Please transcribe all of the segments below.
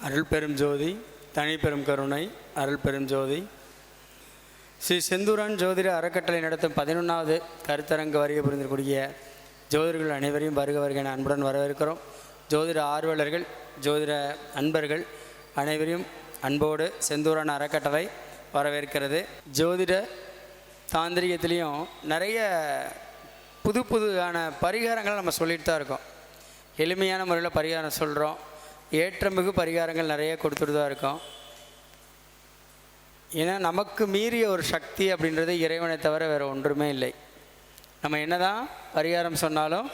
அருள் பெரும் ஜோதி, தனி பெரும் கருணை, அருள் பெரும் ஜோதி. ஸ்ரீ செந்தூரான் ஜோதிட அறக்கட்டளை நடத்தும் 11வது கருத்தரங்கு வருகை புரிந்திருக்கூடிய ஜோதிடர்கள் அனைவரையும் வருக வருக என அன்புடன் வரவேற்கிறோம். ஜோதிட ஆர்வலர்கள், ஜோதிட அன்பர்கள் அனைவரையும் அன்போடு செந்தூரான் அறக்கட்டளை வரவேற்கிறது. ஜோதிட தாந்திரிகத்திலையும் நிறைய புதுயான பரிகாரங்களை நம்ம சொல்லிட்டு தான் இருக்கோம். எளிமையான முறையில் பரிகாரம் சொல்கிறோம். ஏற்றமிகு பரிகாரங்கள் நிறைய கொடுத்துட்டு தான் இருக்கோம். ஏன்னா நமக்கு மீறிய ஒரு சக்தி அப்படின்றது இறைவனை தவிர வேறு ஒன்றுமே இல்லை. நம்ம என்ன தான் பரிகாரம் சொன்னாலும்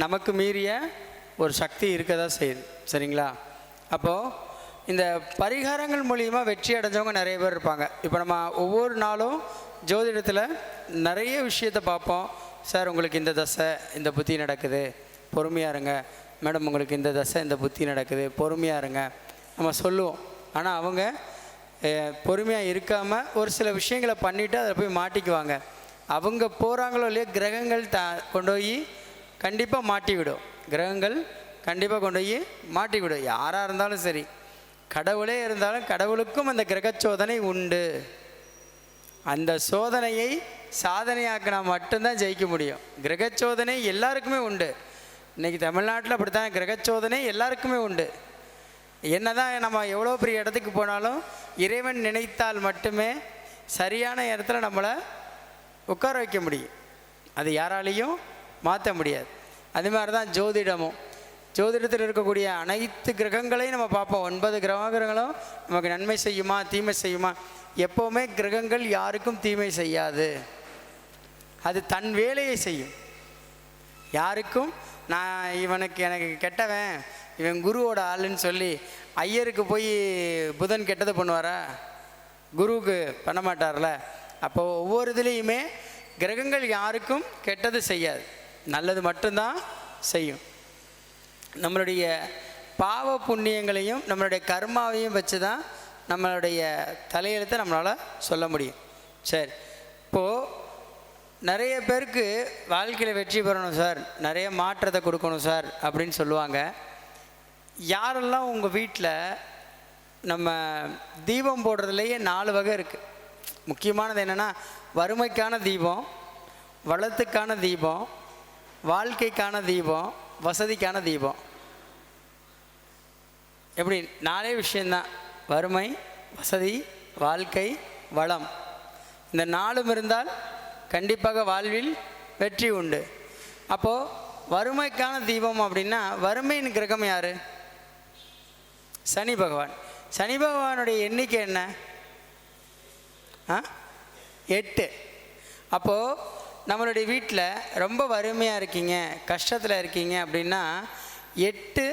நமக்கு மீறிய ஒரு சக்தி இருக்க தான் செய்யுது. சரிங்களா? அப்போது இந்த பரிகாரங்கள் மூலிமா வெற்றி அடைஞ்சவங்க நிறைய பேர் இருப்பாங்க. இப்போ நம்ம ஒவ்வொரு நாளும் ஜோதிடத்தில் நிறைய விஷயத்தை பார்ப்போம். சார், உங்களுக்கு இந்த தசை இந்த புத்தி நடக்குது, பொறுமையாக இருங்க. மேடம், உங்களுக்கு இந்த தசை இந்த புத்தி நடக்குது, பொறுமையாக இருங்க நம்ம சொல்லுவோம். ஆனால் அவங்க பொறுமையாக இருக்காமல் ஒரு சில விஷயங்களை பண்ணிவிட்டு அதில் போய் மாட்டிக்குவாங்க. அவங்க போகிறாங்களோ இல்லையோ, கிரகங்கள் கொண்டு போய் கண்டிப்பாக மாட்டிவிடும். கிரகங்கள் கண்டிப்பாக கொண்டு போய் மாட்டிவிடும். யாராக இருந்தாலும் சரி, கடவுளே இருந்தாலும் கடவுளுக்கும் அந்த கிரக சோதனை உண்டு. அந்த சோதனையை சாதனையாக்கினா மட்டும்தான் ஜெயிக்க முடியும். கிரக சோதனை எல்லாருக்குமே உண்டு. இன்றைக்கி தமிழ்நாட்டில் அப்படித்தான் கிரகச்சோதனை எல்லாருக்குமே உண்டு. என்ன தான் நம்ம எவ்வளோ பெரிய இடத்துக்கு போனாலும் இறைவன் நினைத்தால் மட்டுமே சரியான இடத்துல நம்மளை உட்கார வைக்க முடியும். அது யாராலையும் மாற்ற முடியாது. அது மாதிரி தான் ஜோதிடமும். ஜோதிடத்தில் இருக்கக்கூடிய அனைத்து கிரகங்களையும் நம்ம பார்ப்போம். 9 கிரகங்களும் நமக்கு நன்மை செய்யுமா தீமை செய்யுமா? எப்போவுமே கிரகங்கள் யாருக்கும் தீமை செய்யாது. அது தன் வேலையை செய்யும். யாருக்கும் எனக்கு கெட்டவன், இவன் குருவோட ஆளுன்னு சொல்லி ஐயருக்கு போய் புதன் கெட்டது பண்ணுவாரா? குருவுக்கு பண்ண மாட்டார்ல. அப்போது ஒவ்வொரு இதுலேயுமே கிரகங்கள் யாருக்கும் கெட்டது செய்யாது, நல்லது மட்டும்தான் செய்யும். நம்மளுடைய பாவ புண்ணியங்களையும் நம்மளுடைய கர்மாவையும் வச்சு தான் நம்மளுடைய தலையெழுத்தை நம்மளால் சொல்ல முடியும். சரி, இப்போது நிறைய பேருக்கு வாழ்க்கையில் வெற்றி பெறணும் சார், நிறைய மாற்றத்தை கொடுக்கணும் சார் அப்படின்னு சொல்லுவாங்க. யாரெல்லாம் உங்கள் வீட்டில் நம்ம தீபம் போடுறதுலேயே 4 வகை இருக்குது. முக்கியமானது என்னென்னா, வறுமைக்கான தீபம், வளத்துக்கான தீபம், வாழ்க்கைக்கான தீபம், வசதிக்கான தீபம். எப்படி 4 விஷயந்தான்: வறுமை, வசதி, வாழ்க்கை, வளம். இந்த 4 இருந்தால் கண்டிப்பாக வாழ்வில் வெற்றி உண்டு. அப்போது வறுமைக்கான தீபம் அப்படின்னா, வறுமையின் கிரகம் யார்? சனி பகவான். சனி பகவானுடைய எண்ணிக்கை என்ன? 8. அப்போது நம்மளுடைய வீட்டில் ரொம்ப வறுமையாக இருக்கீங்க, கஷ்டத்தில் இருக்கீங்க அப்படின்னா 8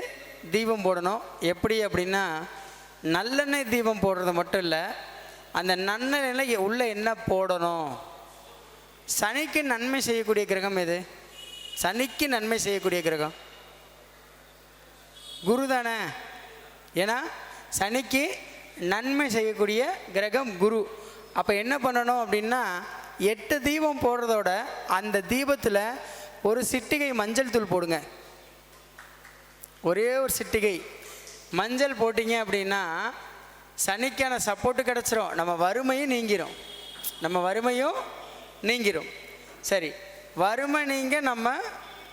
தீபம் போடணும். எப்படி அப்படின்னா, நல்லெண்ணெய் தீபம் போடுறது மட்டும் இல்லை, அந்த நல்லெண்ணெயில் உள்ள என்ன போடணும்? சனிக்கு நன்மை செய்யக்கூடிய கிரகம் எது? சனிக்கு நன்மை செய்யக்கூடிய கிரகம் குரு தானே. ஏன்னா சனிக்கு நன்மை செய்யக்கூடிய கிரகம் குரு. அப்போ என்ன பண்ணணும் அப்படின்னா, 8 தீபம் போடுறதோட அந்த தீபத்தில் ஒரு சிட்டிகை மஞ்சள் தூள் போடுங்க. ஒரே ஒரு சிட்டிகை மஞ்சள் போட்டிங்க அப்படின்னா சனிக்கான சப்போர்ட்டு கிடச்சிரும். நம்ம வறுமையும் நீங்கிரும். சரி, வறுமை நீங்க நம்ம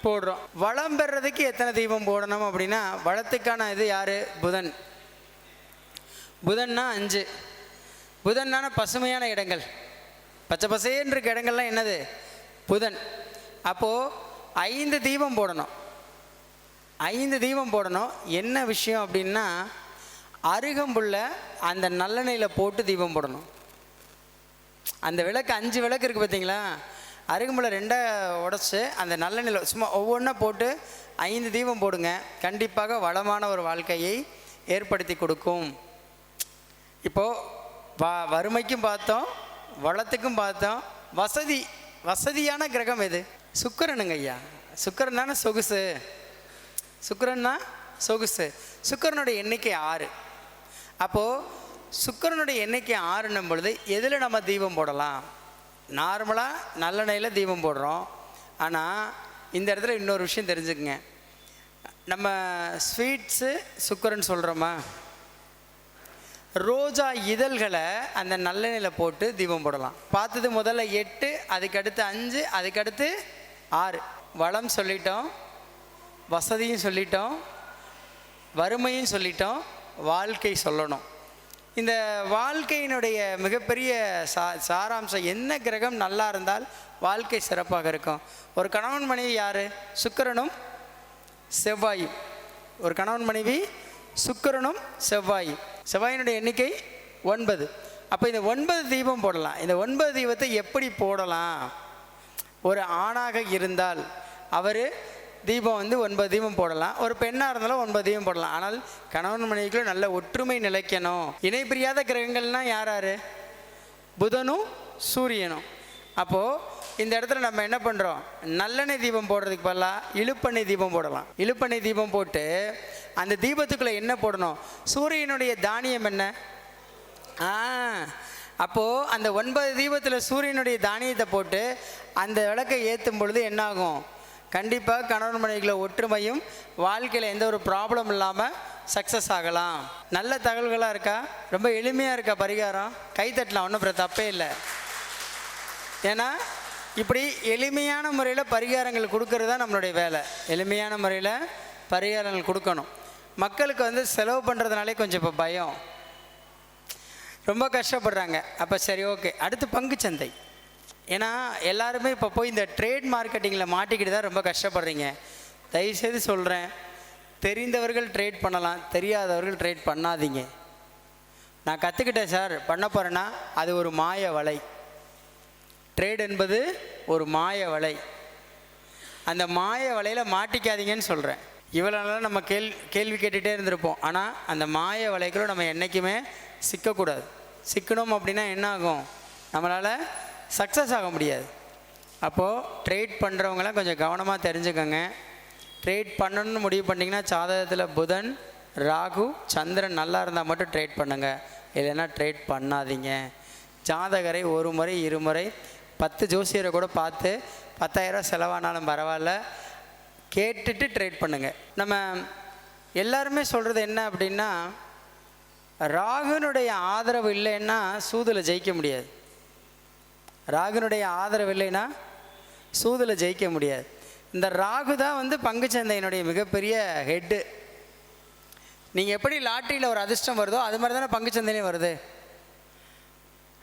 போடுறோம். வளம் பெறதுக்கு எத்தனை தீபம் போடணும் அப்படின்னா, வளத்துக்கான இது யார்? புதன். புதன்னா 5. புதன்னான பசுமையான இடங்கள், பச்சை பசேன்னு இருக்க இடங்கள்லாம் என்னது? புதன். அப்போது 5 தீபம் போடணும். 5 தீபம் போடணும். என்ன விஷயம் அப்படின்னா, அருகம்புல்ல அந்த நல்லெண்ணெயில் போட்டு தீபம் போடணும். அந்த விளக்கு 5 விளக்கு இருக்குது பார்த்தீங்களா? அருகம்புல்ல 2 உடச்சி அந்த நல்லெண்ணெயில் சும்மா ஒவ்வொன்றா போட்டு 5 தீபம் போடுங்க. கண்டிப்பாக வளமான ஒரு வாழ்க்கையை ஏற்படுத்தி கொடுக்கும். இப்போது வறுமைக்கும் பார்த்தோம், வளத்துக்கும் பார்த்தோம். வசதியான கிரகம் எது? சுக்கிரனுங்க ஐயா. சுக்கிரன் தானே சொகுசு. சுக்கிரன்னா சொகுசு. சுக்கிரனுடைய எண்ணிக்கை 6. அப்போது சுக்கிரனுடைய எண்ணிக்கை 6ன்னும் பொழுது எதில் நம்ம தீபம் போடலாம்? நார்மலாக நல்லெண்ணெயில் தீபம் போடுறோம். ஆனால் இந்த இடத்துல இன்னொரு விஷயம் தெரிஞ்சுக்குங்க. நம்ம ஸ்வீட்ஸு சுக்கரன் சொல்கிறோமா? ரோஜா இதழ்களை அந்த நல்லெண்ணெயில் போட்டு தீபம் போடலாம். பார்த்தது முதல்ல 8, அதுக்கடுத்து 5, அதுக்கடுத்து 6. வளம் சொல்லிட்டோம், வசதியும் சொல்லிட்டோம், வறுமையும் சொல்லிட்டோம், வாழ்க்கை சொல்லணும். இந்த வாழ்க்கையினுடைய மிகப்பெரிய சாராம்சம் என்ன? கிரகம் நல்லா இருந்தால் வாழ்க்கை சிறப்பாக இருக்கும். ஒரு கணவன் மனைவி யார்? சுக்கிரனும் செவ்வாயும். ஒரு கணவன் மனைவி சுக்கிரனும் செவ்வாயும். செவ்வாயினுடைய எண்ணிக்கை 9. அப்போ இந்த 9 தீபம் போடலாம். இந்த 9 தீபத்தை எப்படி போடலாம்? ஒரு ஆணாக இருந்தால் அவர் தீபம் 9 தீபம் போடலாம். ஒரு பெண்ணாக இருந்தாலும் 9 தீபம் போடலாம். ஆனால் கணவன் மனைவிக்குள்ள நல்ல ஒற்றுமை நிலைக்கணும். இணை பிரியாத கிரகங்கள்னால் யார்? புதனும் சூரியனும். அப்போது இந்த இடத்துல நம்ம என்ன பண்ணுறோம்? நல்லெண்ணெய் தீபம் போடுறதுக்கு பதிலாக இழுப்பெண்ணெய் தீபம் போடலாம். இழுப்பெண்ணெய் தீபம் போட்டு அந்த தீபத்துக்குள்ளே என்ன போடணும்? சூரியனுடைய தானியம் என்ன? அப்போது அந்த 9 தீபத்தில் சூரியனுடைய தானியத்தை போட்டு அந்த விளக்கை ஏற்றும் பொழுது என்னாகும்? கண்டிப்பாக கணவன் மனைவிகளை ஒற்றுமையும் வாழ்க்கையில் எந்த ஒரு ப்ராப்ளம் இல்லாமல் சக்ஸஸ் ஆகலாம். நல்ல தகவல்களாக இருக்கா? ரொம்ப எளிமையாக இருக்கா பரிகாரம்? கைத்தட்டலாம், ஒன்றும் தப்பே இல்லை. ஏன்னா இப்படி எளிமையான முறையில் பரிகாரங்கள் கொடுக்கறது தான் நம்மளுடைய வேலை. எளிமையான முறையில் பரிகாரங்கள் கொடுக்கணும். மக்களுக்கு செலவு பண்ணுறதுனாலே கொஞ்சம் இப்போ பயம், ரொம்ப கஷ்டப்படுறாங்க. அப்போ சரி, ஓகே, அடுத்து பங்குச்சந்தை. ஏன்னா எல்லாருமே இப்போ போய் இந்த ட்ரேட் மார்க்கெட்டிங்கில் மாட்டிக்கிட்டு தான் ரொம்ப கஷ்டப்படுறீங்க. தயவுசெய்து சொல்கிறேன், தெரிந்தவர்கள் ட்ரேட் பண்ணலாம், தெரியாதவர்கள் ட்ரேட் பண்ணாதீங்க. நான் கற்றுக்கிட்டேன் சார், பண்ண போகிறேன்னா அது ஒரு மாய வலை. ட்ரேட் என்பது ஒரு மாய வலை. அந்த மாய வலையில் மாட்டிக்காதீங்கன்னு சொல்கிறேன். இவ்வளோ நாளாக நம்ம கேள்வி கேட்டுகிட்டே இருந்திருப்போம். ஆனால் அந்த மாய வலைக்குள்ள நம்ம என்றைக்குமே சிக்கக்கூடாது. சிக்கணும் அப்படின்னா என்ன ஆகும்? நம்மளால் சக்ஸஸ் ஆக முடியாது. அப்போது ட்ரேட் பண்ணுறவங்களாம் கொஞ்சம் கவனமாக தெரிஞ்சுக்கோங்க. ட்ரேட் பண்ணணும்னு முடிவு பண்ணிங்கன்னா ஜாதகத்தில் புதன், ராகு, சந்திரன் நல்லா இருந்தால் மட்டும் ட்ரேட் பண்ணுங்கள், இல்லைன்னா ட்ரேட் பண்ணாதீங்க. ஜாதகரை ஒரு முறை 2 முறை 10 ஜோசியரை கூட பார்த்து 10,000 செலவானாலும் பரவாயில்ல, கேட்டுட்டு ட்ரேட் பண்ணுங்கள். நம்ம எல்லாருமே சொல்கிறது என்ன அப்படின்னா, ராகுனுடைய ஆதரவு இல்லைன்னா சூதில் ஜெயிக்க முடியாது. ராகுனுடைய ஆதரவு இல்லைன்னா சூதில் ஜெயிக்க முடியாது. இந்த ராகு தான் பங்குச்சந்தையினுடைய மிகப்பெரிய ஹெட்டு. நீங்கள் எப்படி லாட்டரியில் ஒரு அதிர்ஷ்டம் வருதோ அது மாதிரி தானே பங்குச்சந்தையிலையும் வருது.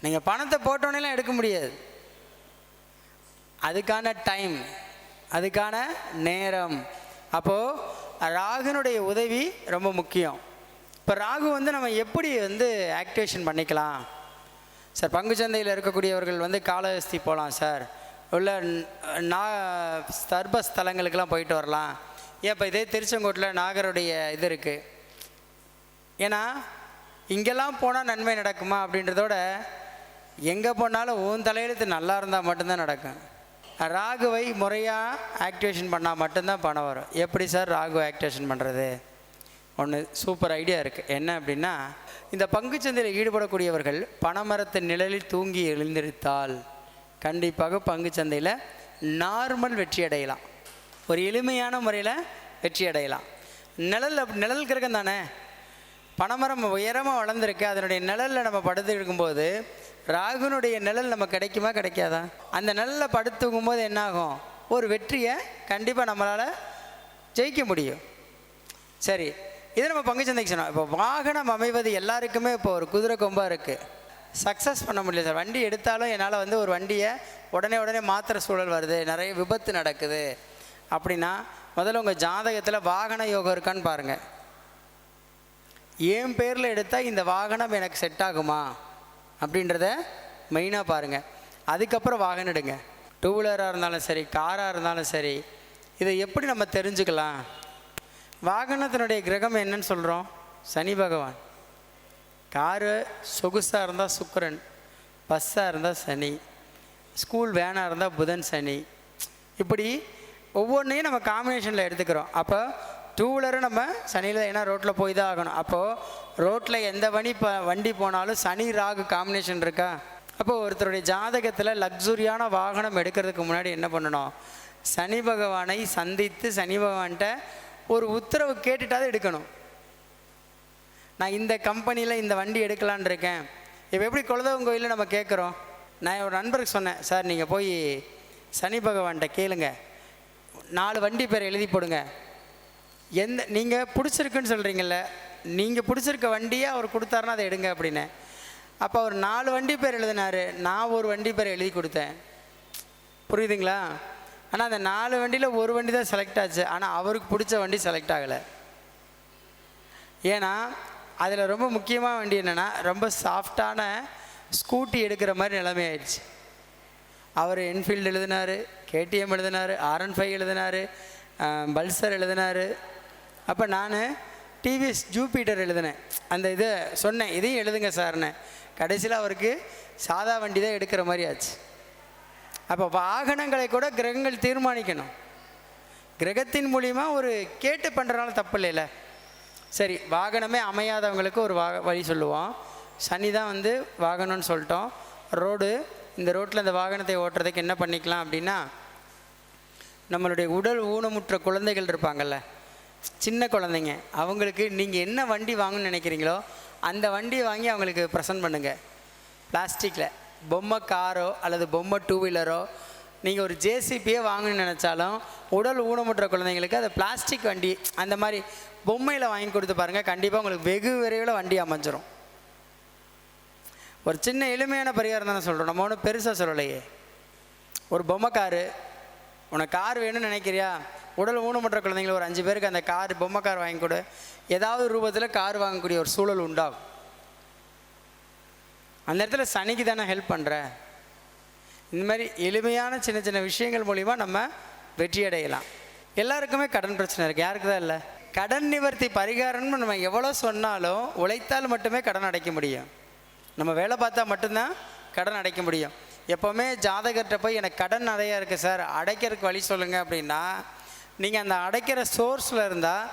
நீங்கள் பணத்தை போட்டோன்னெலாம் எடுக்க முடியாது. அதுக்கான டைம், அதுக்கான நேரம். அப்போது ராகுனுடைய உதவி ரொம்ப முக்கியம். இப்போ ராகு நம்ம எப்படி ஆக்டிவேஷன் பண்ணிக்கலாம் சார்? பங்குச்சந்தையில் இருக்கக்கூடியவர்கள் காளஹஸ்தி போகலாம் சார், உள்ள சர்பஸ்தலங்களுக்கெல்லாம் போயிட்டு வரலாம். ஏன் இப்போ இதே திருச்செங்கோட்டில் நாகருடைய இது இருக்குது. ஏன்னா இங்கெல்லாம் போனால் நன்மை நடக்குமா அப்படின்றதோட எங்கே போனாலும் உன் தலையெழுத்து நல்லா இருந்தால் மட்டும்தான் நடக்கும். ராகுவை முறையாக ஆக்டிவேஷன் பண்ணால் மட்டும்தான் பணம் வரும். எப்படி சார் ராகு ஆக்டிவேஷன் பண்ணுறது? ஒன்று சூப்பர் ஐடியா இருக்குது. என்ன அப்படின்னா, இந்த பங்குச்சந்தையில் ஈடுபடக்கூடியவர்கள் பனைமரத்தின் நிழலில் தூங்கி எழுந்திருத்தால் கண்டிப்பாக பங்குச்சந்தையில் நார்மல் வெற்றி அடையலாம். ஒரு எளிமையான முறையில் வெற்றி அடையலாம். நிழல் கிரகம் தானே, பனைமரம் உயரமாக வளர்ந்துருக்கு, அதனுடைய நிழலில் நம்ம படுத்து இருக்கும்போது ராகுனுடைய நிழல் நம்ம கிடைக்குமா கிடைக்காதா? அந்த நிழலில் படுத்துக்கும் போது என்னாகும்? ஒரு வெற்றியை கண்டிப்பாக நம்மளால் ஜெயிக்க முடியும். சரி, இதை நம்ம பங்குச்சந்தைக்கு சொன்னோம். இப்போ வாகனம் அமைவது எல்லாருக்குமே இப்போ ஒரு குதிரை கொம்பாக இருக்குது. சக்ஸஸ் பண்ண முடியல சார். வண்டி எடுத்தாலும் என்னால் ஒரு வண்டியை உடனே மாற்றுற சூழல் வருது, நிறைய விபத்து நடக்குது அப்படின்னா முதல்ல உங்கள் ஜாதகத்தில் வாகன யோகம் இருக்கான்னு பாருங்கள். என் பேரில் எடுத்தால் இந்த வாகனம் எனக்கு செட் ஆகுமா அப்படின்றத மெயினாக பாருங்கள். அதுக்கப்புறம் வாகனம் எடுங்க. 2 வீலராக இருந்தாலும் சரி, காராக இருந்தாலும் சரி. இதை எப்படி நம்ம தெரிஞ்சுக்கலாம்? வாகனத்தினுடைய கிரகம் என்னன்னு சொல்கிறோம்? சனி பகவான். காரு சொகுசாக இருந்தால் சுக்கிரன், பஸ்ஸாக இருந்தால் சனி, ஸ்கூல் வேனாக இருந்தால் புதன், சனி. இப்படி ஒவ்வொன்றையும் நம்ம காம்பினேஷனில் எடுத்துக்கிறோம். அப்போ 2 வீலரும் நம்ம சனியில், ஏன்னா ரோட்டில் போய் தான் ஆகணும். அப்போது ரோட்டில் எந்த வண்டி போனாலும் சனி ராகு காம்பினேஷன் இருக்கா? அப்போது ஒருத்தருடைய ஜாதகத்தில் லக்ஸுரியான வாகனம் எடுக்கிறதுக்கு முன்னாடி என்ன பண்ணணும்? சனி பகவானை சந்தித்து சனி பகவான்கிட்ட ஒரு உத்தரவு கேட்டுட்டாவது எடுக்கணும். நான் இந்த கம்பெனியில் இந்த வண்டி எடுக்கலான் இருக்கேன். இப்போ எப்படி குலதெய்வம் கோயிலில் நம்ம கேட்குறோம். நான் ஒரு நண்பருக்கு சொன்னேன், சார் நீங்கள் போய் சனி பகவான்கிட்ட கேளுங்க, 4 வண்டி பேர் எழுதி போடுங்க. நீங்கள் பிடிச்சிருக்குன்னு சொல்கிறீங்கல்ல, நீங்கள் பிடிச்சிருக்க வண்டியை அவர் கொடுத்தாருன்னா அதை எடுங்க அப்படின்னு. அப்போ அவர் 4 வண்டி பேர் எழுதினார், நான் ஒரு வண்டி பேர் எழுதி கொடுத்தேன். புரியுதுங்களா? ஆனால் அந்த 4 வண்டியில் ஒரு வண்டி தான் செலக்ட் ஆச்சு. ஆனால் அவருக்கு பிடிச்ச வண்டி செலக்ட் ஆகலை. ஏன்னா அதில் ரொம்ப முக்கியமான வண்டி என்னென்னா, ரொம்ப சாஃப்டான ஸ்கூட்டி எடுக்கிற மாதிரி நிலைமை ஆயிடுச்சு. அவர் என்ஃபீல்டு எழுதினார், கேடிஎம் எழுதினார், R15 எழுதினார், பல்சர் எழுதினார். அப்போ நான் டிவிஎஸ் ஜூபிட்டர் எழுதினேன். அந்த இதை சொன்னேன், இதையும் எழுதுங்க சார்னு. கடைசியில் அவருக்கு சாதா வண்டி தான் எடுக்கிற மாதிரி ஆச்சு. அப்போ வாகனங்களை கூட கிரகங்கள் தீர்மானிக்கணும். கிரகத்தின் மூலிமா ஒரு கேட்டு பண்ணுறனால தப்பு இல்லைல்ல. சரி, வாகனமே அமையாதவங்களுக்கு ஒரு வழி சொல்லுவோம். சனி தான் வந்து வாகனம்னு சொல்லிட்டோம். ரோடு, இந்த ரோட்டில் இந்த வாகனத்தை ஓட்டுறதுக்கு என்ன பண்ணிக்கலாம் அப்படின்னா, நம்மளுடைய உடல் ஊனமுற்ற குழந்தைகள் இருப்பாங்கள்ல, சின்ன குழந்தைங்க, அவங்களுக்கு நீங்கள் என்ன வண்டி வாங்கணும்னு நினைக்கிறீங்களோ அந்த வண்டியை வாங்கி அவங்களுக்கு ப்ரெசன்ட் பண்ணுங்கள். பிளாஸ்டிக்கில் பொம்மை காரோ அல்லது பொம்மை 2 வீலரோ, நீங்கள் ஒரு ஜேசிபியே வாங்கணும்னு நினச்சாலும் உடல் ஊனமுற்ற குழந்தைங்களுக்கு அது பிளாஸ்டிக் வண்டி அந்த மாதிரி பொம்மையில் வாங்கி கொடுத்து பாருங்கள். கண்டிப்பாக உங்களுக்கு வெகு விரைவில் வண்டி அமைஞ்சிரும். ஒரு சின்ன எளிமையான பரிகாரம் தானே சொல்கிறோம், நம்ம ஒன்றும் பெருசாக சொல்லலையே. ஒரு பொம்மை காரு, உனக்கு கார் வேணும்னு நினைக்கிறியா, உடல் ஊனமுற்ற குழந்தைங்களுக்கு ஒரு 5 பேருக்கு அந்த கார், பொம்மை கார் வாங்கி கொடு. ஏதாவது ரூபத்தில் கார் வாங்கக்கூடிய ஒரு சூழல் உண்டாகும். அந்த இடத்துல சனிக்கு தானே ஹெல்ப் பண்ணுற. இந்த மாதிரி எளிமையான சின்ன சின்ன விஷயங்கள் மூலிமா நம்ம வெற்றி அடையலாம். எல்லாருக்குமே கடன் பிரச்சனை இருக்குது, யாருக்கு தான் இல்லை. கடன் நிவர்த்தி பரிகாரம்னு நம்ம எவ்வளோ சொன்னாலும் உழைத்தால் மட்டுமே கடன் அடைக்க முடியும். நம்ம வேலை பார்த்தா மட்டும்தான் கடன் அடைக்க முடியும். எப்போவுமே ஜாதகர்கிட்ட போய் எனக்கு கடன் நிறையா இருக்குது சார், அடைக்கிறதுக்கு வழி சொல்லுங்கள் அப்படின்னா, நீங்கள் அந்த அடைக்கிற சோர்ஸில் இருந்தால்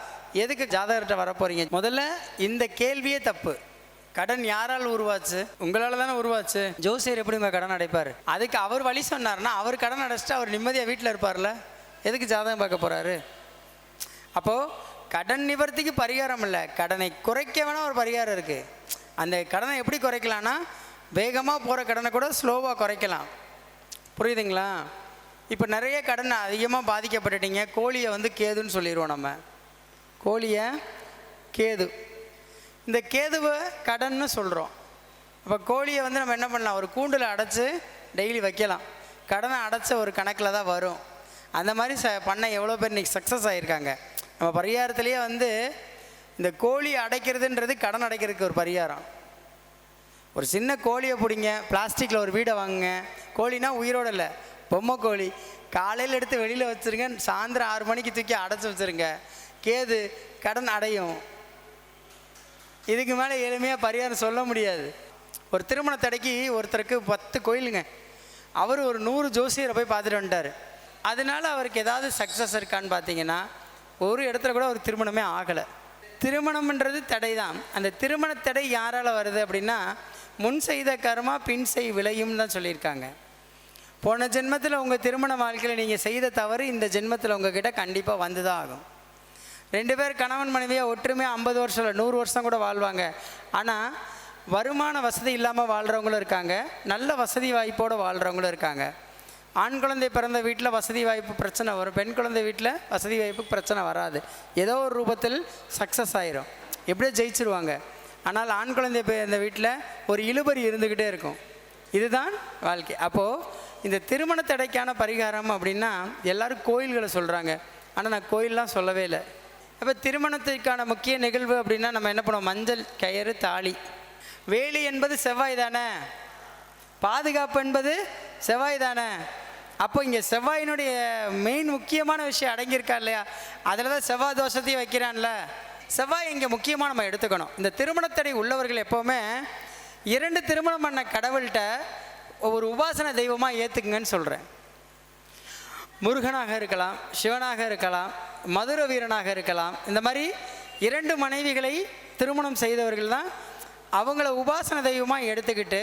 எதுக்கு ஜாதகர்கிட்ட வர போகிறீங்க? முதல்ல இந்த கேள்வியே தப்பு. கடன் யாரால் உருவாச்சு? உங்களால் தானே உருவாச்சு. ஜோசியர் எப்படி உங்கள் கடன் அடைப்பார்? அதுக்கு அவர் வழி சொன்னார்னா அவர் கடன் அடைச்சிட்டு அவர் நிம்மதியாக வீட்டில் இருப்பார்ல, எதுக்கு ஜாதகம் பார்க்க போகிறாரு? அப்போது கடன் நிவர்த்திக்கு பரிகாரம் இல்லை, கடனை குறைக்க வேணால் ஒரு பரிகாரம் இருக்குது. அந்த கடனை எப்படி குறைக்கலான்னா, வேகமாக போகிற கடனை கூட ஸ்லோவாக குறைக்கலாம். புரியுதுங்களா? இப்போ நிறைய கடன் அதிகமாக பாதிக்கப்பட்டுட்டீங்க. கோழியை வந்து கேதுன்னு சொல்லிடுவோம் நம்ம. கோழியை கேது, இந்த கேதுவை கடன்னு சொல்கிறோம். அப்போ கோழியை வந்து நம்ம என்ன பண்ணலாம், ஒரு கூண்டில் அடைச்சி டெய்லி வைக்கலாம். கடனை அடைச்ச ஒரு கணக்கில் தான் வரும். அந்த மாதிரி பண்ண எவ்வளோ பேர் இன்றைக்கி சக்ஸஸ் ஆகியிருக்காங்க. நம்ம பரிகாரத்துலேயே வந்து இந்த கோழி அடைக்கிறதுன்றது கடன் அடைக்கிறதுக்கு ஒரு பரிகாரம். ஒரு சின்ன கோழியை பிடிங்க, பிளாஸ்டிக்கில் ஒரு வீடை வாங்குங்க. கோழினா உயிரோடு இல்லை, பொம்மை கோழி. காலையில் எடுத்து வெளியில் வச்சுருங்க, சாயந்தரம் 6 மணிக்கு தூக்கி அடைச்சி வச்சுருங்க. கேது கடன் அடையும். இதுக்கு மேலே எளிமையாக பரிகாரம் சொல்ல முடியாது. ஒரு திருமண தடைக்கு ஒருத்தருக்கு 10 கோயிலுங்க. அவர் ஒரு 100 ஜோசியரை போய் பார்த்துட்டு வந்துட்டார். அதனால அவருக்கு ஏதாவது சக்ஸஸ் இருக்கான்னு பார்த்தீங்கன்னா, ஒரு இடத்துல கூட ஒரு திருமணமே ஆகலை. திருமணம்ன்றது தடை தான். அந்த திருமண தடை யாரால் வருது அப்படின்னா, முன் செய்த கர்மா பின் செய் விளையும் தான் சொல்லியிருக்காங்க. போன ஜென்மத்தில் உங்கள் திருமண வாழ்க்கையில் நீங்கள் செய்த தவறு இந்த ஜென்மத்தில் உங்ககிட்ட கண்டிப்பாக வந்து தான் ஆகும். 2 பேர் கணவன் மனைவியாக ஒற்றுமையாக 50 வருஷம் இல்லை 100 வருஷம் கூட வாழ்வாங்க. ஆனால் வருமான வசதி இல்லாமல் வாழ்கிறவங்களும் இருக்காங்க, நல்ல வசதி வாய்ப்போடு வாழ்கிறவங்களும் இருக்காங்க. ஆண் குழந்தை பிறந்த வீட்டில் வசதி வாய்ப்பு பிரச்சனை வரும், பெண் குழந்தை வீட்டில் வசதி வாய்ப்பு பிரச்சனை வராது. ஏதோ ஒரு ரூபத்தில் சக்ஸஸ் ஆயிரும், எப்படியோ ஜெயிச்சிருவாங்க. ஆனால் ஆண் குழந்தை பிறந்த வீட்டில் ஒரு இழுபறி இருந்துக்கிட்டே இருக்கும். இதுதான் வாழ்க்கை. அப்போது இந்த திருமண தடைக்கான பரிகாரம் அப்படின்னா எல்லோரும் கோயில்களை சொல்கிறாங்க, ஆனால் நான் கோயிலெலாம் சொல்லவே இல்லை. அப்போ திருமணத்திற்கான முக்கிய நிகழ்வு அப்படின்னா நம்ம என்ன பண்ணுவோம், மஞ்சள் கயிறு தாலி. வேலி என்பது செவ்வாய் தானே, பாதுகாப்பு என்பது செவ்வாய் தானே. அப்போ இங்கே செவ்வாயினுடைய மெயின் முக்கியமான விஷயம் அடங்கியிருக்கா இல்லையா? அதில் தான் செவ்வாய் தோஷத்தையும் வைக்கிறான்ல. செவ்வாய் இங்கே முக்கியமாக நம்ம எடுத்துக்கணும். இந்த திருமணத்தடை உள்ளவர்கள் எப்போவுமே 2 திருமணம் பண்ண கடவுள்கிட்ட ஒரு உபாசன தெய்வமாக ஏற்றுக்குங்கன்னு சொல்கிறேன். முருகனாக இருக்கலாம், சிவனாக இருக்கலாம், மதுர வீரனாக இருக்கலாம். இந்த மாதிரி 2 மனைவிகளை திருமணம் செய்தவர்கள் தான் அவங்கள உபாசன தெய்வமாக எடுத்துக்கிட்டு,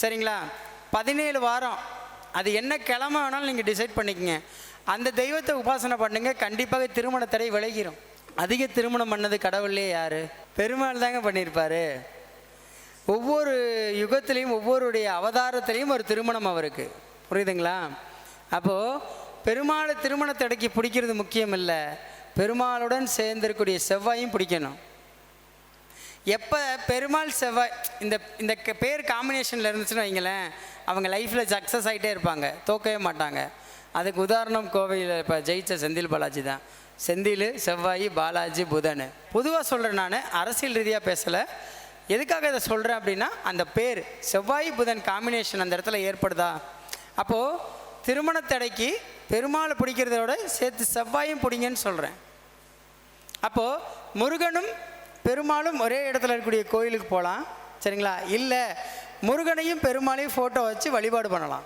சரிங்களா, 17 வாரம் அது என்ன கிழமை வேணாலும் நீங்கள் டிசைட் பண்ணிக்கங்க, அந்த தெய்வத்தை உபாசனை பண்ணுங்க, கண்டிப்பாக திருமண தடை விலகிடும். அதிக திருமணம் பண்ணது கடவுள்லே யார்? பெருமாள் தாங்க பண்ணியிருப்பார். ஒவ்வொரு யுகத்திலையும் ஒவ்வொருடைய அவதாரத்திலையும் ஒரு திருமணம் அவருக்கு. புரியுதுங்களா? அப்போது பெருமாளை திருமணத்தை அடக்கி பிடிக்கிறது முக்கியம் இல்லை, பெருமாளுடன் சேர்ந்திருக்கக்கூடிய செவ்வாயும் பிடிக்கணும். எப்போ பெருமாள் செவ்வாய் இந்த இந்த பேர் காம்பினேஷனில் இருந்துச்சுன்னு வைங்களேன், அவங்க லைஃப்பில் சக்ஸஸ் ஆகிட்டே இருப்பாங்க, தோக்கவே மாட்டாங்க. அதுக்கு உதாரணம் கோவையில் இப்போ ஜெயிச்ச செந்தில் பாலாஜி தான். செந்தில், செவ்வாய், பாலாஜி, புதன். பொதுவாக சொல்கிறேன், நான் அரசியல் ரீதியாக பேசலை. எதுக்காக இதை சொல்கிறேன் அப்படின்னா, அந்த பேர் செவ்வாய் புதன் காம்பினேஷன் அந்த இடத்துல ஏற்படுதா, அப்போது திருமணத்தடைக்கு பெருமாளை பிடிக்கிறதோட சேர்த்து செவ்வாயும் பிடிங்கன்னு சொல்கிறேன். அப்போது முருகனும் பெருமாளும் ஒரே இடத்துல இருக்கக்கூடிய கோயிலுக்கு போகலாம், சரிங்களா? இல்லை முருகனையும் பெருமாளையும் ஃபோட்டோ வச்சு வழிபாடு பண்ணலாம்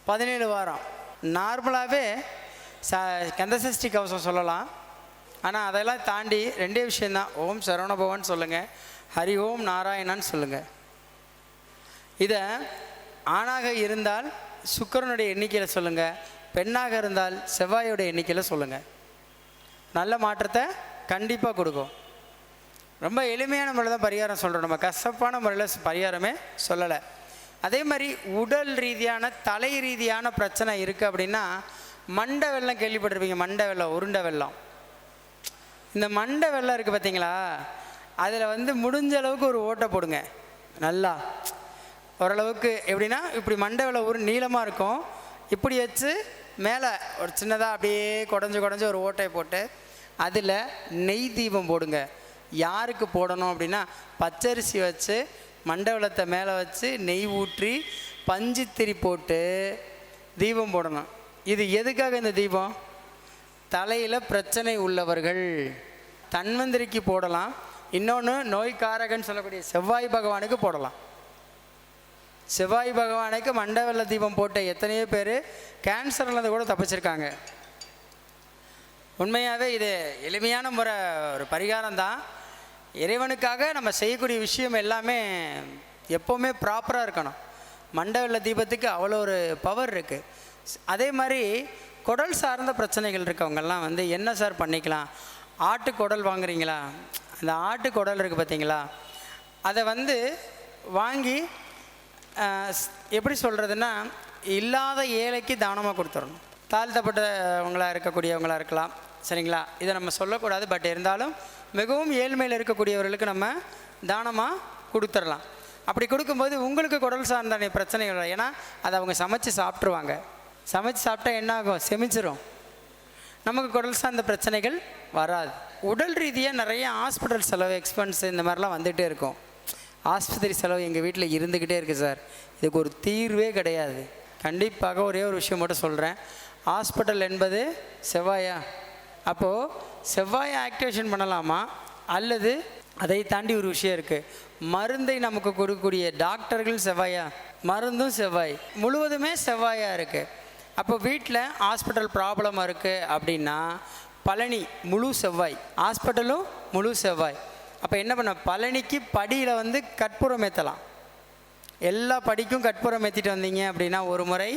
17 வாரம். நார்மலாகவே கந்தசஷ்டி கவசம் சொல்லலாம். ஆனால் அதெல்லாம் தாண்டி ரெண்டே விஷயந்தான், ஓம் சரவணபவன் சொல்லுங்கள், ஹரி ஓம் நாராயணான்னு சொல்லுங்கள். இதை ஆணாக இருந்தால் சுக்கிரனுடைய எண்ணிக்கையில் சொல்லுங்கள், பெண்ணாக இருந்தால் செவ்வாயோடைய எண்ணிக்கையில் சொல்லுங்கள். நல்ல மாற்றத்தை கண்டிப்பாக கொடுக்கும். ரொம்ப எளிமையான முறையில் தான் பரிகாரம் சொல்கிறோம், நம்ம கசப்பான முறையில் பரிகாரமே சொல்லலை. அதே மாதிரி உடல் ரீதியான தலை ரீதியான பிரச்சனை இருக்குது அப்படின்னா, மண்டை வெள்ளம் கேள்விப்பட்டிருப்பீங்க. மண்டை வெள்ளம், உருண்டை வெள்ளம். இந்த மண்டை வெள்ளம் இருக்குது பார்த்தீங்களா, அதில் முடிஞ்ச அளவுக்கு ஒரு ஓட்டை போடுங்க. நல்லா ஓரளவுக்கு எப்படின்னா, இப்படி மண்டை வெள்ளம் நீளமாக இருக்கும், இப்படி வச்சு மேலே ஒரு சின்னதாக அப்படியே குடஞ்சி ஒரு ஓட்டையை போட்டு அதில் நெய் தீபம் போடுங்க. யாருக்கு போடணும் அப்படின்னா, பச்சரிசி வச்சு மண்டவளத்தை மேலே வச்சு நெய் ஊற்றி பஞ்சுத்திரி போட்டு தீபம் போடணும். இது எதுக்காக இந்த தீபம்? தலையில் பிரச்சனை உள்ளவர்கள் தன்வந்திரிக்கு போடலாம். இன்னொன்று நோய்க்காரகன்னு சொல்லக்கூடிய செவ்வாய் பகவானுக்கு போடலாம். செவ்வாய் பகவானுக்கு மண்டவெள்ள தீபம் போட்ட எத்தனையோ பேர் கேன்சர்லேருந்து கூட தப்பிச்சிருக்காங்க. உண்மையாகவே இது எளிமையான முறை, ஒரு பரிகாரம் தான். இறைவனுக்காக நம்ம செய்யக்கூடிய விஷயம் எல்லாமே எப்போவுமே ப்ராப்பராக இருக்கணும். மண்டவெள்ள தீபத்துக்கு அவ்வளோ ஒரு பவர் இருக்குது. அதே மாதிரி குடல் சார்ந்த பிரச்சனைகள் இருக்கவங்கெல்லாம் என்ன சார் பண்ணிக்கலாம்? ஆட்டு குடல் வாங்குறீங்களா? அந்த ஆட்டு குடல் இருக்குது பார்த்தீங்களா, அதை வாங்கி எப்படி சொல்கிறதுன்னா, இல்லாத ஏழைக்கு தானமாக கொடுத்துடணும். தாழ்த்தப்பட்டவங்களாக இருக்கக்கூடியவங்களாக இருக்கலாம், சரிங்களா? இதை நம்ம சொல்லக்கூடாது, பட் இருந்தாலும் மிகவும் ஏழ்மையில் இருக்கக்கூடியவர்களுக்கு நம்ம தானமாக கொடுத்துடலாம். அப்படி கொடுக்கும்போது உங்களுக்கு குடல் சார்ந்த பிரச்சனைகள், ஏன்னா அதை அவங்க சமைச்சு சாப்பிட்ருவாங்க. சமைச்சு சாப்பிட்டா என்ன ஆகும்? செமிச்சிரும். நமக்கு குடல் சார்ந்த பிரச்சனைகள் வராது. உடல் ரீதியாக நிறைய ஹாஸ்பிட்டல் செலவு, எக்ஸ்பென்ஸ் இந்த மாதிரிலாம் வந்துகிட்டே இருக்கும். ஆஸ்பத்திரி செலவு எங்கள் வீட்டில் இருந்துக்கிட்டே இருக்குது சார். இதுக்கு ஒரு தீர்வே கிடையாது. கண்டிப்பாக ஒரே ஒரு விஷயம் மட்டும் சொல்கிறேன். ஹாஸ்பிட்டல் என்பது செவ்வாயா? அப்போது செவ்வாயை ஆக்டிவேஷன் பண்ணலாமா? அல்லது அதை தாண்டி ஒரு விஷயம் இருக்குது, மருந்தை நமக்கு கொடுக்கக்கூடிய டாக்டர்கள் செவ்வாயா? மருந்தும் செவ்வாய், முழுவதுமே செவ்வாயாக இருக்குது. அப்போ வீட்டில் ஹாஸ்பிட்டல் ப்ராப்ளமாக இருக்குது அப்படின்னா, பழனி முழு செவ்வாய், ஹாஸ்பிட்டலும் முழு செவ்வாய். அப்போ என்ன பண்ண, பழனிக்கு படியில் கற்பூரம் ஏற்றலாம். எல்லா படிக்கும் கற்பூரம் ஏற்றிட்டு வந்தீங்க அப்படின்னா ஒரு முறை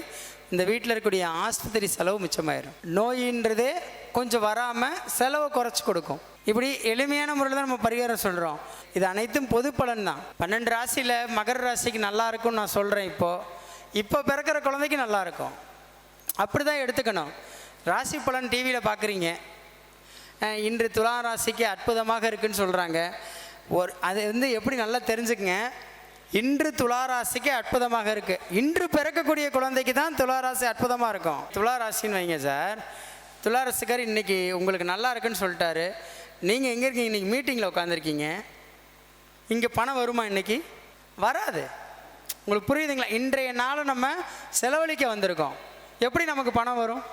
இந்த வீட்டில் இருக்கக்கூடிய ஆஸ்பத்திரி செலவு மிச்சமாயிடும். நோயின்றதே கொஞ்சம் வராமல் செலவை குறைச்சி கொடுக்கும். இப்படி எளிமையான முறையில் தான் நம்ம பரிகாரம் சொல்கிறோம். இது அனைத்தும் பொது பலன் தான். 12 ராசியில் மகர ராசிக்கு நல்லா இருக்கும்னு நான் சொல்கிறேன். இப்போ பிறக்கிற குழந்தைக்கு நல்லா இருக்கும், அப்படி தான் எடுத்துக்கணும். ராசி பலன் டிவியில் பார்க்குறீங்க, இன்று துலா ராசிக்கு அற்புதமாக இருக்குதுன்னு சொல்கிறாங்க. அது எப்படி நல்லா தெரிஞ்சுக்கங்க. இன்று துளாராசிக்கு அற்புதமாக இருக்குது. இன்று பிறக்கக்கூடிய குழந்தைக்கு தான் துளாராசி அற்புதமாக இருக்கும். துளாராசின்னு வைங்க சார், துளாராசிக்கார் இன்றைக்கி உங்களுக்கு நல்லா இருக்குன்னு சொல்லிட்டாரு. நீங்கள் எங்கே இருக்கீங்க? இன்றைக்கி மீட்டிங்கில் உட்காந்துருக்கீங்க. இங்கே பணம் வருமா? இன்றைக்கி வராது. உங்களுக்கு புரியுதுங்களா? இன்றைய நாளும் நம்ம செலவழிக்க வந்திருக்கோம், எப்படி நமக்கு பணம் வரும்?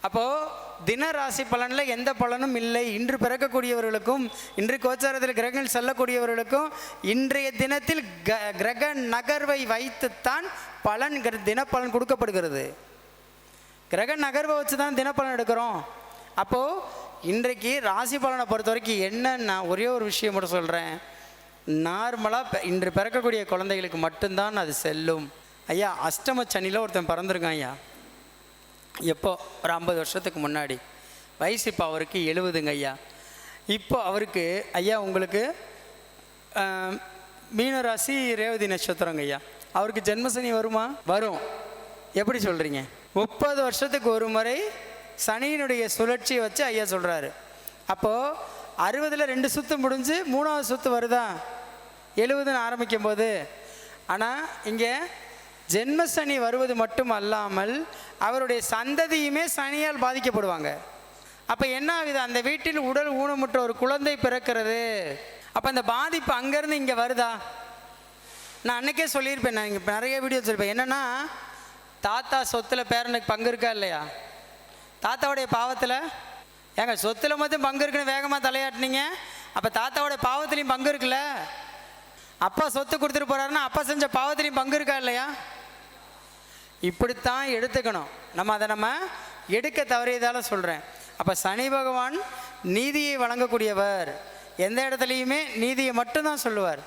அப்போது தின ராசி பலனில் எந்த பலனும் இல்லை. இன்று பிறக்கக்கூடியவர்களுக்கும் இன்று கோச்சாரத்தில் கிரகங்கள் செல்லக்கூடியவர்களுக்கும் இன்றைய தினத்தில் கிரக நகர்வை வைத்துத்தான் பலன், தினப்பலன் கொடுக்கப்படுகிறது. கிரக நகர்வை வச்சு தான் தினப்பலன் எடுக்கிறோம். அப்போது இன்றைக்கு ராசி பலனை பொறுத்த வரைக்கும் என்னன்னா, ஒரே ஒரு விஷயம் மட்டும் சொல்கிறேன். நார்மலாக இன்று பிறக்கக்கூடிய குழந்தைகளுக்கு மட்டும்தான் அது செல்லும். ஐயா, அஷ்டம சனியில் ஒருத்தன் பிறந்திருக்கான் ஐயா. எப்போ? ஒரு 50 வருஷத்துக்கு முன்னாடி வயசு இப்போ அவருக்கு 70ங்க ஐயா. இப்போ அவருக்கு ஐயா உங்களுக்கு மீனராசி ரேவதி நட்சத்திரங்க ஐயா. அவருக்கு ஜென்மசனி வருமா? வரும். எப்படி சொல்கிறீங்க? 30 வருஷத்துக்கு ஒரு முறை சனியினுடைய சுழற்சியை வச்சு ஐயா சொல்கிறாரு. அப்போது 60ல் 2 சுற்று முடிஞ்சு 3வது சுற்று வருதா 70ன்னு ஆரம்பிக்கும் போது. ஆனால் இங்கே ஜென்மசனி வருவது மட்டும் அல்லாமல் அவருடைய சந்ததியுமே சனியால் பாதிக்கப்படுவாங்க. அப்போ என்ன ஆகுது? அந்த வீட்டில் உடல் ஊனமுற்ற ஒரு குழந்தை பிறக்கிறது. அப்போ அந்த பாதிப்பு அங்கேருந்து இங்கே வருதா? நான் அன்றைக்கே சொல்லியிருப்பேன், நான் இங்கே நிறைய வீடியோ சொல்லியிருப்பேன். என்னென்னா, தாத்தா சொத்தில் பேரனுக்கு பங்கு இருக்கா இல்லையா? தாத்தாவுடைய பாவத்தில் ஏங்க சொத்தில் மட்டும் பங்கு இருக்குன்னு வேகமாக தலையாட்டினீங்க. அப்போ தாத்தாவுடைய பாவத்துலேயும் பங்கு இருக்குல்ல? அப்பா சொத்து கொடுத்துட்டு போகிறாருன்னா அப்பா செஞ்ச பாவத்துலேயும் பங்கு இருக்கா இல்லையா? இப்படித்தான் எடுத்துக்கணும். நம்ம எடுக்க தவறியதால் சொல்கிறேன். அப்போ சனி பகவான் நீதியை வழங்கக்கூடியவர். எந்த இடத்துலையுமே நீதியை மட்டும்தான் சொல்லுவார்.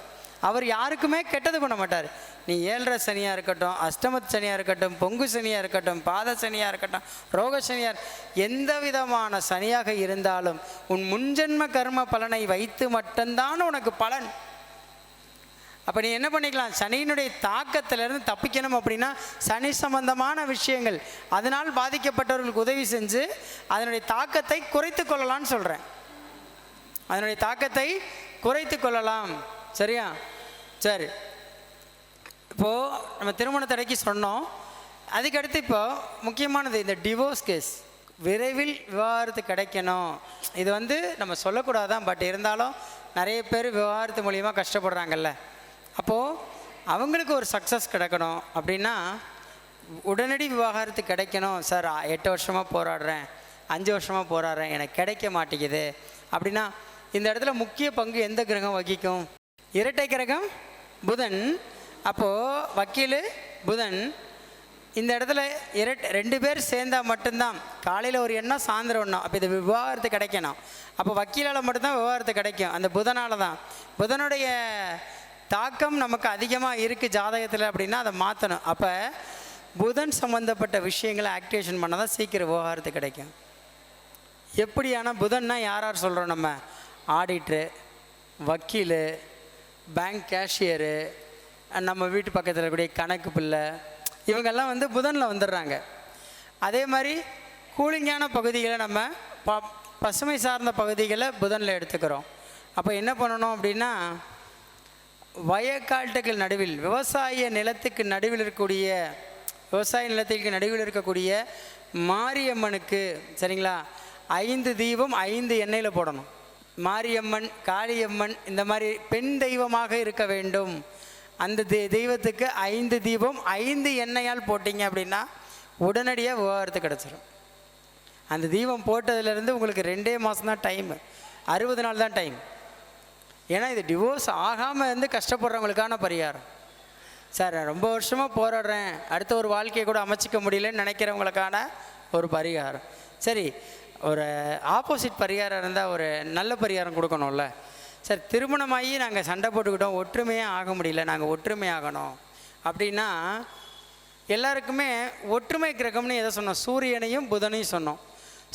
அவர் யாருக்குமே கெட்டது பண்ண மாட்டார். நீ 7.5 சனியாக இருக்கட்டும், அஷ்டமத்து சனியாக இருக்கட்டும், பொங்கு சனியாக இருக்கட்டும், பாத சனியாக இருக்கட்டும், ரோக சனியார், எந்த விதமான சனியாக இருந்தாலும் உன் முன்ஜென்ம கர்ம பலனை வைத்து மட்டும்தான் உனக்கு பலன். அப்போ நீ என்ன பண்ணிக்கலாம்? சனியினுடைய தாக்கத்திலிருந்து தப்பிக்கணும் அப்படின்னா சனி சம்பந்தமான விஷயங்கள், அதனால் பாதிக்கப்பட்டவர்களுக்கு உதவி செஞ்சு அதனுடைய தாக்கத்தை குறைத்து கொள்ளலாம்னு சொல்கிறேன். அதனுடைய தாக்கத்தை குறைத்து கொள்ளலாம். சரியா? சரி, இப்போது நம்ம திருமண தடைக்கு சொன்னோம். அதுக்கடுத்து இப்போது முக்கியமானது இந்த டிவோர்ஸ் கேஸ். விரைவில் விவாகரத்து கிடைக்கணும். இது நம்ம சொல்லக்கூடாதான், பட் இருந்தாலும் நிறைய பேர் விவாகரத்து மூலியமாக கஷ்டப்படுறாங்கல்ல. அப்போது அவங்களுக்கு ஒரு சக்ஸஸ் கிடைக்கணும் அப்படின்னா உடனடி விவாகரத்து கிடைக்கணும். சார் 8 வருஷமாக போராடுறேன், 5 வருஷமாக போராடுறேன், எனக்கு கிடைக்க மாட்டேங்குது அப்படின்னா இந்த இடத்துல முக்கிய பங்கு எந்த கிரகம் வகிக்கும்? இரட்டை கிரகம் புதன். அப்போது வக்கீல் புதன் இந்த இடத்துல 2 பேர் சேர்ந்தால் மட்டும்தான். காலையில் ஒரு எண்ணம், சாயந்தரம் ஒன்றும். அப்போ இது விவாகரத்து கிடைக்கணும். அப்போ வக்கீலால் மட்டும்தான் விவாகரத்து கிடைக்கும். அந்த புதனால தான். புதனுடைய தாக்கம் நமக்கு அதிகமாக இருக்குது ஜாதகத்தில் அப்படின்னா அதை மாற்றணும். அப்போ புதன் சம்மந்தப்பட்ட விஷயங்களை ஆக்டிவேஷன் பண்ணால் தான் சீக்கிரம் விவகாரத்து கிடைக்கும். எப்படியான புதன்னா யார் சொல்கிறோம்? நம்ம ஆடிட்ரு, வக்கீல், பேங்க் கேஷியரு, நம்ம வீட்டு பக்கத்தில் இருக்கக்கூடிய கணக்கு பிள்ளை, இவங்கெல்லாம் புதனில் வந்துடுறாங்க. அதே மாதிரி கூலிங்கான பகுதிகளை நம்ம பசுமை சார்ந்த பகுதிகளை புதனில் எடுத்துக்கிறோம். அப்போ என்ன பண்ணணும் அப்படின்னா, வயக்காட்டுகள் நடுவில், விவசாய நிலத்துக்கு நடுவில் இருக்கக்கூடிய மாரியம்மனுக்கு சரிங்களா 5 தீபம் 5 எண்ணெயில் போடணும். மாரியம்மன், காளியம்மன் இந்த மாதிரி பெண் தெய்வமாக இருக்க வேண்டும். அந்த தெய்வத்துக்கு 5 தீபம் 5 எண்ணெயால் போட்டிங்க அப்படின்னா உடனடியாக விவாகரத்து கிடச்சிடும். அந்த தீபம் போட்டதுலேருந்து உங்களுக்கு 2 மாதம் தான் டைமு, 60 நாள் தான் டைம். ஏன்னா இது டிவோர்ஸ் ஆகாமல் கஷ்டப்படுறவங்களுக்கான பரிகாரம். சார் நான் ரொம்ப வருஷமாக போராடுறேன், அடுத்த ஒரு வாழ்க்கையை கூட அமைச்சிக்க முடியலன்னு நினைக்கிறவங்களுக்கான ஒரு பரிகாரம். சரி, ஒரு ஆப்போசிட் பரிகாரம் இருந்தால் ஒரு நல்ல பரிகாரம் கொடுக்கணும்ல. சார் திருமணமாகி நாங்கள் சண்டை போட்டுக்கிட்டோம், ஒற்றுமையாக ஆக முடியல, நாங்கள் ஒற்றுமையாகணும் அப்படின்னா எல்லாருக்குமே ஒற்றுமை கிரகம்னு எதை சொன்னோம்? சூரியனையும் புதனையும் சொன்னோம்.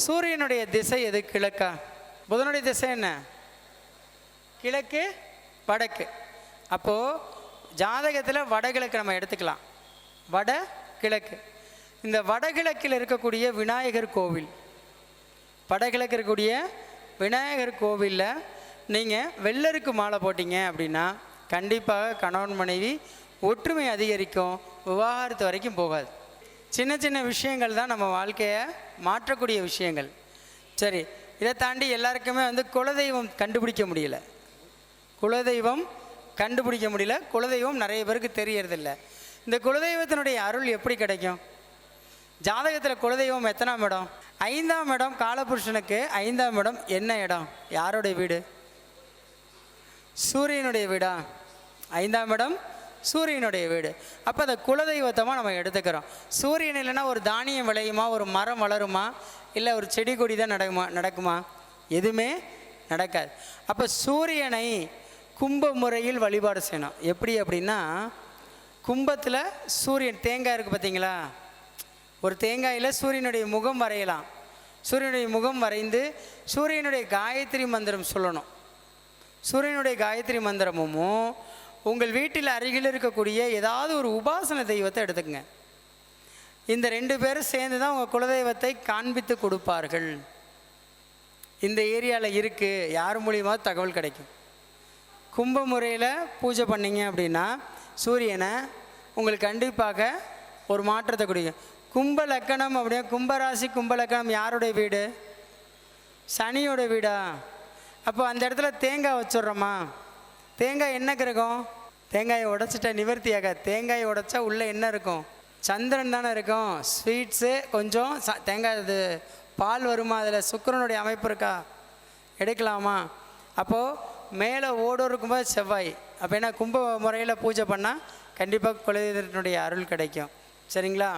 சூரியனுடைய திசை எது? கிழக்கா? புதனுடைய திசை என்ன? கிழக்கு, வடக்கு. அப்போது ஜாதகத்தில் வடகிழக்கு நம்ம எடுத்துக்கலாம். வட கிழக்கு. இந்த வடகிழக்கில் இருக்கக்கூடிய விநாயகர் கோவில், வடகிழக்கு இருக்கக்கூடிய விநாயகர் கோவிலில் நீங்கள் வெள்ளருக்கு மாலை போட்டிங்க அப்படின்னா கண்டிப்பாக கணவன் மனைவி ஒற்றுமை அதிகரிக்கும், விவாகரத்து வரைக்கும் போகாது. சின்ன சின்ன விஷயங்கள் தான் நம்ம வாழ்க்கையை மாற்றக்கூடிய விஷயங்கள். சரி, இதை தாண்டி எல்லாருக்குமே குலதெய்வம் கண்டுபிடிக்க முடியல. குலதெய்வம் நிறைய பேருக்கு தெரியறதில்ல. இந்த குலதெய்வத்தினுடைய அருள் எப்படி கிடைக்கும்? ஜாதகத்தில் குலதெய்வம் எத்தனாம் இடம்? 5ஆம் இடம். காலபுருஷனுக்கு 5ஆம் இடம் என்ன இடம்? யாருடைய வீடு? சூரியனுடைய வீடா? 5ஆம் இடம் சூரியனுடைய வீடு. அப்போ அந்த குலதெய்வத்தமாக நம்ம எடுத்துக்கிறோம். சூரியன் இல்லைன்னா ஒரு தானியம் விளையுமா? ஒரு மரம் வளருமா? இல்லை ஒரு செடி கொடி தான் நடக்குமா? எதுவுமே நடக்காது. அப்போ சூரியனை கும்ப முறையில் வழிபாடு செய்யணும். எப்படி அப்படின்னா, கும்பத்தில் சூரியன், தேங்காய் இருக்குது பார்த்தீங்களா? ஒரு தேங்காயில் சூரியனுடைய முகம் வரையலாம். சூரியனுடைய முகம் வரைந்து சூரியனுடைய காயத்ரி மந்திரம் சொல்லணும். சூரியனுடைய காயத்ரி மந்திரமும் உங்கள் வீட்டில் அருகில் இருக்கக்கூடிய ஏதாவது ஒரு உபாசன தெய்வத்தை எடுத்துக்கங்க. இந்த 2 பேரும் சேர்ந்து தான் உங்கள் குலதெய்வத்தை காண்பித்து கொடுப்பார்கள். இந்த ஏரியாவில் இருக்குது, யார் மூலியமாக தகவல் கிடைக்கும். கும்ப முறையில் பூஜை பண்ணிங்க அப்படின்னா சூரியனை உங்களுக்கு கண்டிப்பாக ஒரு மாற்றத்தை கொடுக்கும். கும்ப லக்கணம் அப்படின்னா கும்பராசி கும்ப லக்கணம் யாருடைய வீடு? சனியோட வீடா? அப்போ அந்த இடத்துல தேங்காய் வச்சுட்றோமா? தேங்காய் என்ன கிரகம்? தேங்காயை உடைச்சிட்ட நிவர்த்தியாக. தேங்காயை உடைச்சா உள்ளே என்ன இருக்கும்? சந்திரன் தானே இருக்கும். ஸ்வீட்ஸு கொஞ்சம் தேங்காய் இது பால் வருமா? அதில் சுக்கிரனுடைய அமைப்பு இருக்கா? எடுக்கலாமா? அப்போது மேலே ஓடோர் இருக்கும்போது செவ்வாய். அப்போ என்ன கும்ப முறையில் பூஜை பண்ணால் கண்டிப்பாக குலதெய்வத்தினுடைய அருள் கிடைக்கும். சரிங்களா?